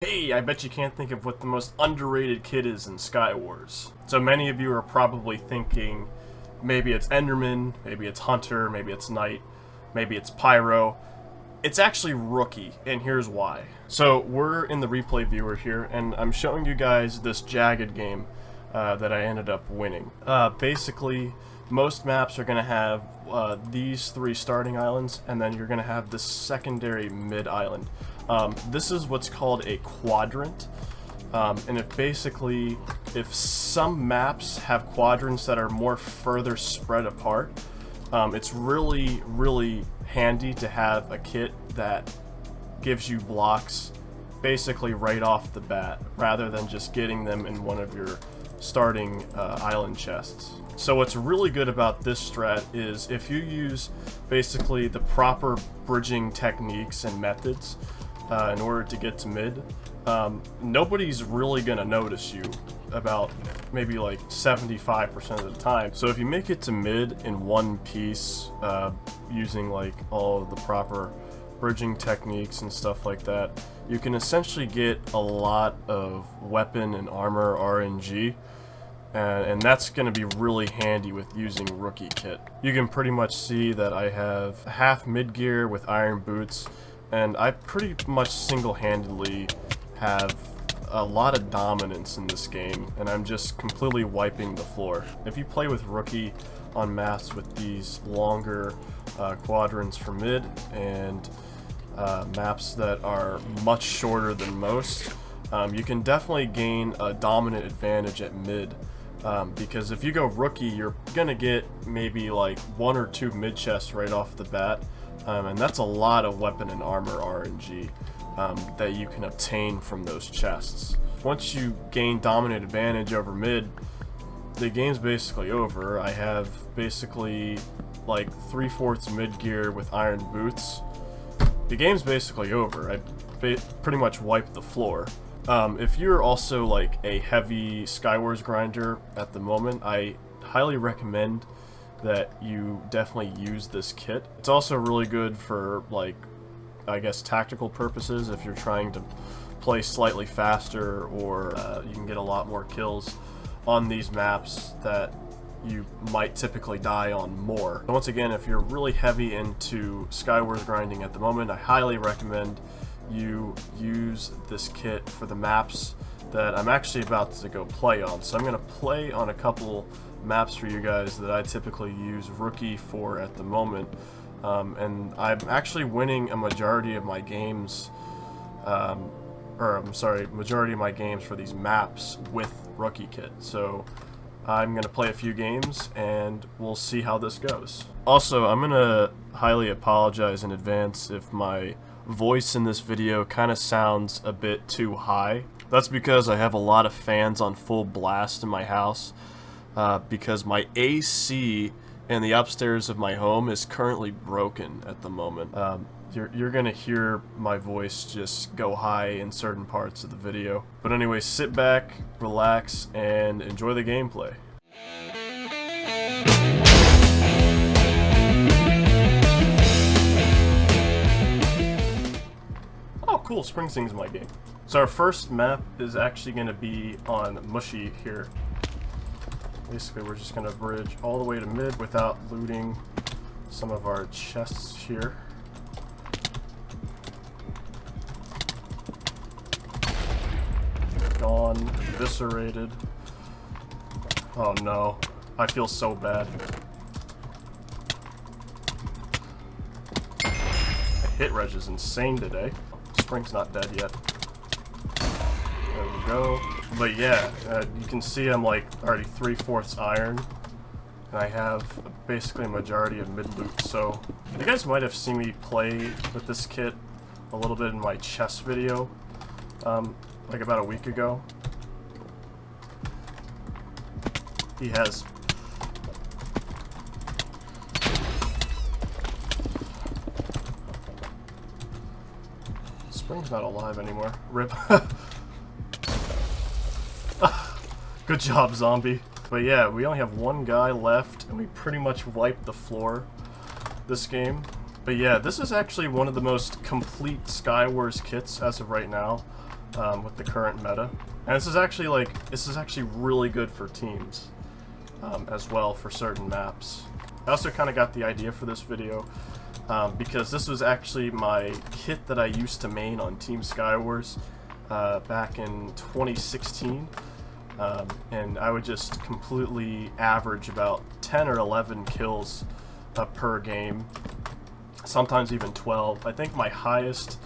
Hey, I bet you can't think of what the most underrated kit is in Skywars. So many of you are probably thinking, maybe it's Enderman, maybe it's Hunter, maybe it's Knight, maybe it's Pyro. It's actually Rookie, and here's why. So we're in the replay viewer here, and I'm showing you guys this Jagged game that I ended up winning. Basically, most maps are going to have these three starting islands, and then you're going to have this secondary mid island. This is what's called a quadrant, and if some maps have quadrants that are more further spread apart, it's really handy to have a kit that gives you blocks basically right off the bat, rather than just getting them in one of your starting island chests. So what's really good about this strat is if you use basically the proper bridging techniques and methods in order to get to mid, nobody's really gonna notice you about maybe like 75% of the time. So if you make it to mid in one piece, using like all of the proper bridging techniques and stuff like that, you can essentially get a lot of weapon and armor RNG, and that's going to be really handy with using Rookie kit. You can pretty much see that I have half mid gear with iron boots, and I pretty much single-handedly have a lot of dominance in this game, and I'm just completely wiping the floor. If you play with Rookie on maps with these longer quadrants for mid and maps that are much shorter than most, you can definitely gain a dominant advantage at mid, because if you go Rookie, you're gonna get maybe like 1 or 2 mid chests right off the bat, and that's a lot of weapon and armor RNG that you can obtain from those chests. Once you gain dominant advantage over mid, the game's basically over. I have basically like 3/4 mid gear with iron boots. The game's basically over. I pretty much wiped the floor. If you're also like a heavy Skywars grinder at the moment, I highly recommend that you definitely use this kit. It's also really good for, like, I guess tactical purposes if you're trying to play slightly faster, or you can get a lot more kills on these maps that you might typically die on more. And once again, if you're really heavy into Skywars grinding at the moment, I highly recommend you use this kit for the maps that I'm actually about to go play on. So I'm going to play on a couple maps for you guys that I typically use Rookie for at the moment, and I'm actually winning a majority of my games, majority of my games for these maps with Rookie kit. So I'm going to play a few games and we'll see how this goes. Also, I'm going to highly apologize in advance if my voice in this video kind of sounds a bit too high. That's because I have a lot of fans on full blast in my house, because my AC in the upstairs of my home is currently broken at the moment. You're gonna hear my voice just go high in certain parts of the video. But anyway, sit back, relax, and enjoy the gameplay. Oh cool, Spring Sing's my game. So our first map is actually gonna be on Mushy here. Basically, we're just going to bridge all the way to mid without looting some of our chests here. Gone, eviscerated. Oh no, I feel so bad. The hit reg is insane today. Spring's not dead yet. There we go. But yeah, you can see I'm like already 3/4 iron, and I have basically a majority of mid loot. So you guys might have seen me play with this kit a little bit in my chest video, like about a week ago. He has Spring's not alive anymore. RIP. Good job, zombie. But yeah, we only have one guy left, and we pretty much wiped the floor this game. But yeah, this is actually one of the most complete Skywars kits as of right now. with the current meta. And this is actually really good for teams as well for certain maps. I also kind of got the idea for this video because this was actually my kit that I used to main on Team Skywars back in 2016. And I would just completely average about 10 or 11 kills per game, sometimes even 12. I think my highest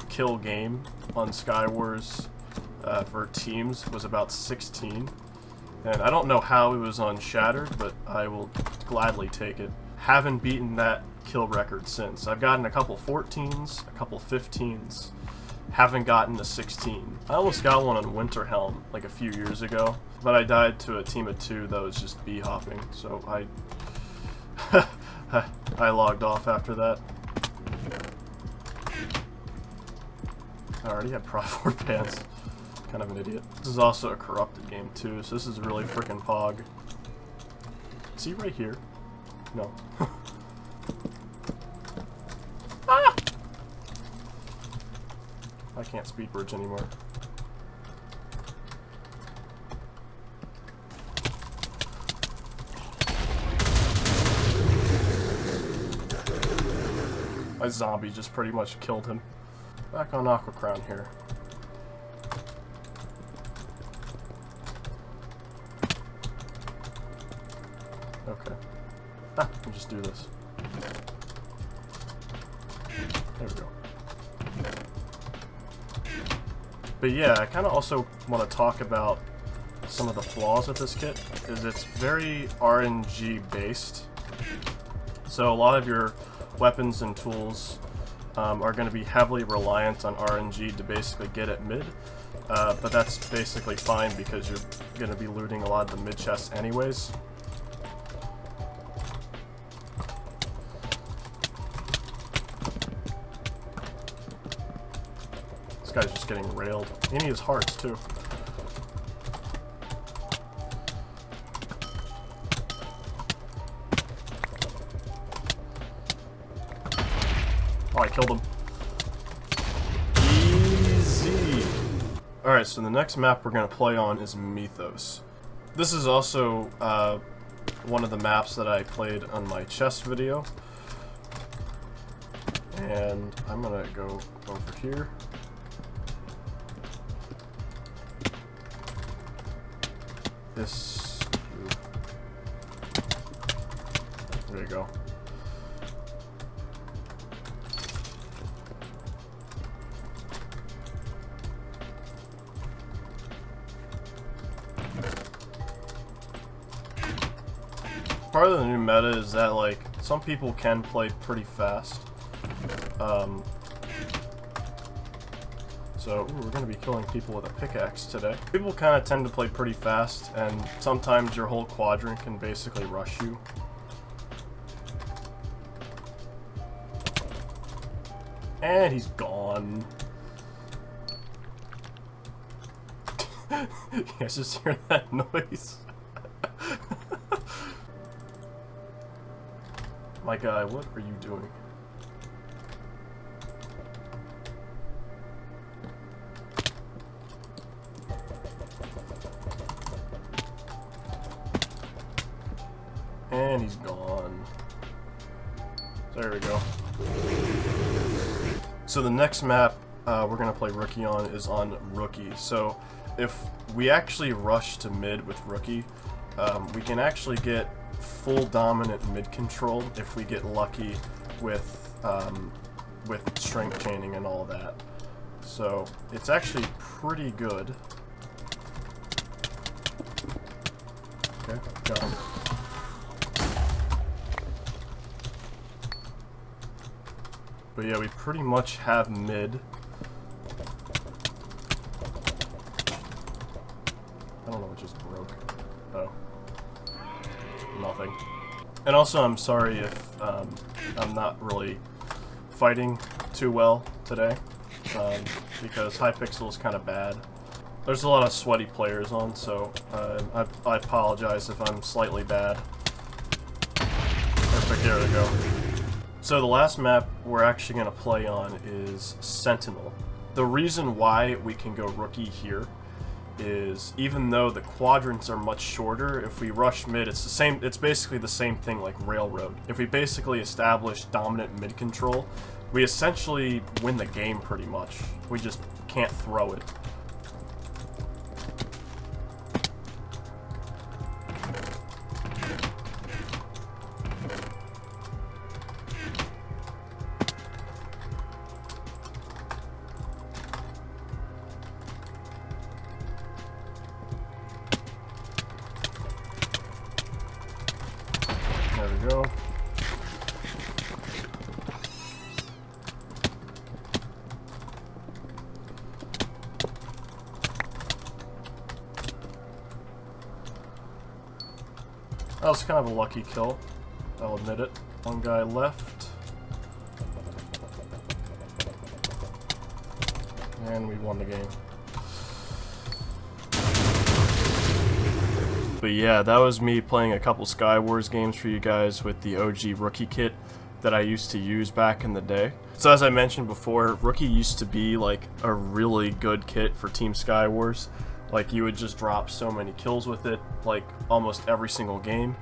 kill game on Skywars for teams was about 16. And I don't know how it was on Shattered, but I will gladly take it. Haven't beaten that kill record since. I've gotten a couple 14s, a couple 15s. Haven't gotten a 16. I almost got one on Winterhelm like a few years ago, but I died to a team of 2 that was just bee-hopping, so I logged off after that. I already had Pro 4 pants. Kind of an idiot. This is also a corrupted game too, so this is really freaking pog. Is he right here? No. Ah! I can't speed bridge anymore. My zombie just pretty much killed him. Back on Aqua Crown here. Okay. Ah, we'll just do this. There we go. But yeah, I kind of also want to talk about some of the flaws with this kit, because it's very RNG based. So a lot of your weapons and tools are going to be heavily reliant on RNG to basically get at mid. But that's basically fine because you're going to be looting a lot of the mid chests anyways. This guy's just getting railed. He needs hearts too. Oh, I killed him. Easy. Alright, so the next map we're going to play on is Mythos. This is also one of the maps that I played on my chess video. And I'm going to go over here. This... There you go. Part of the new meta is that, like, some people can play pretty fast. So, we're going to be killing people with a pickaxe today. People kind of tend to play pretty fast, and sometimes your whole quadrant can basically rush you. And he's gone. You guys just hear that noise? My guy, what are you doing? And he's gone. There we go. So the next map we're going to play Rookie on is on Rookie. So if we actually rush to mid with Rookie, we can actually get full dominant mid control if we get lucky with strength chaining and all that. So it's actually pretty good. Okay, got him. But yeah, we pretty much have mid. I don't know what just broke. Oh. Nothing. And also, I'm sorry if I'm not really fighting too well today, because Hypixel is kind of bad. There's a lot of sweaty players on, so I apologize if I'm slightly bad. Perfect, there we go. So the last map we're actually going to play on is Sentinel. The reason why we can go rookie here is even though the quadrants are much shorter, if we rush mid, it's basically the same thing like railroad. If we basically establish dominant mid control, we essentially win the game pretty much. We just can't throw it. There we go. That was kind of a lucky kill, I'll admit it. One guy left. And we won the game. But yeah, that was me playing a couple Skywars games for you guys with the OG rookie kit that I used to use back in the day. So as I mentioned before, rookie used to be like a really good kit for Team Skywars. Like, you would just drop so many kills with it, like almost every single game.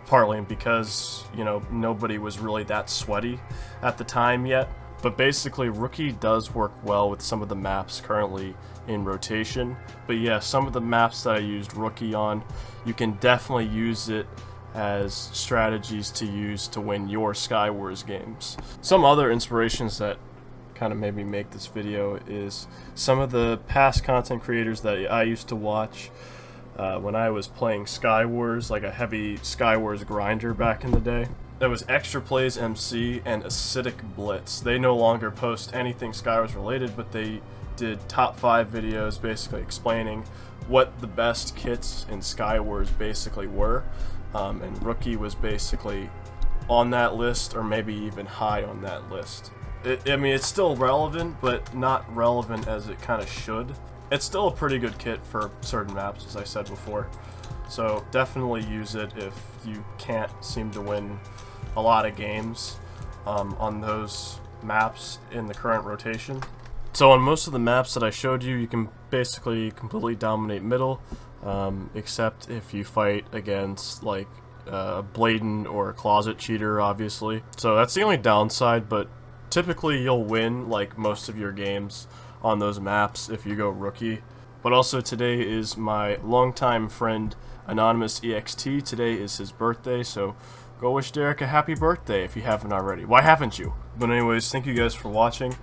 Partly because, you know, nobody was really that sweaty at the time yet. But basically, rookie does work well with some of the maps currently in rotation. But yeah, some of the maps that I used rookie on, you can definitely use it as strategies to use to win your Skywars games. Some other inspirations that kind of made me make this video is some of the past content creators that I used to watch when I was playing Skywars, like a heavy Skywars grinder back in the day. That was Extra Plays MC and Acidic Blitz. They no longer post anything Skywars related, but they did top 5 videos basically explaining what the best kits in Skywars basically were, and rookie was basically on that list, or maybe even high on that list. I mean, it's still relevant, but not relevant as it kind of should. It's still a pretty good kit for certain maps, as I said before. So definitely use it if you can't seem to win a lot of games on those maps in the current rotation. So on most of the maps that I showed you, you can basically completely dominate middle, except if you fight against like a Bladen or a Closet Cheater, obviously. So that's the only downside, but typically you'll win like most of your games on those maps if you go rookie. But also today is my longtime friend Anonymous EXT. Today is his birthday, so go wish Derek a happy birthday if you haven't already. Why haven't you? But anyways, thank you guys for watching.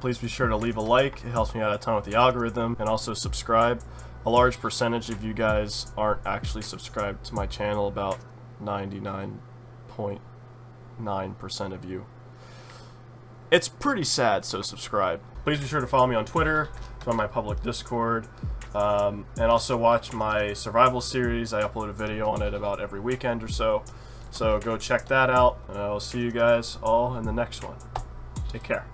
Please be sure to leave a like. It helps me out a ton with the algorithm, and also subscribe. A large percentage of you guys aren't actually subscribed to my channel, about 99.9% of you. It's pretty sad, so subscribe. Please be sure to follow me on Twitter, join my public Discord, and also watch my survival series. I upload a video on it about every weekend or so. So go check that out, and I'll see you guys all in the next one. Take care.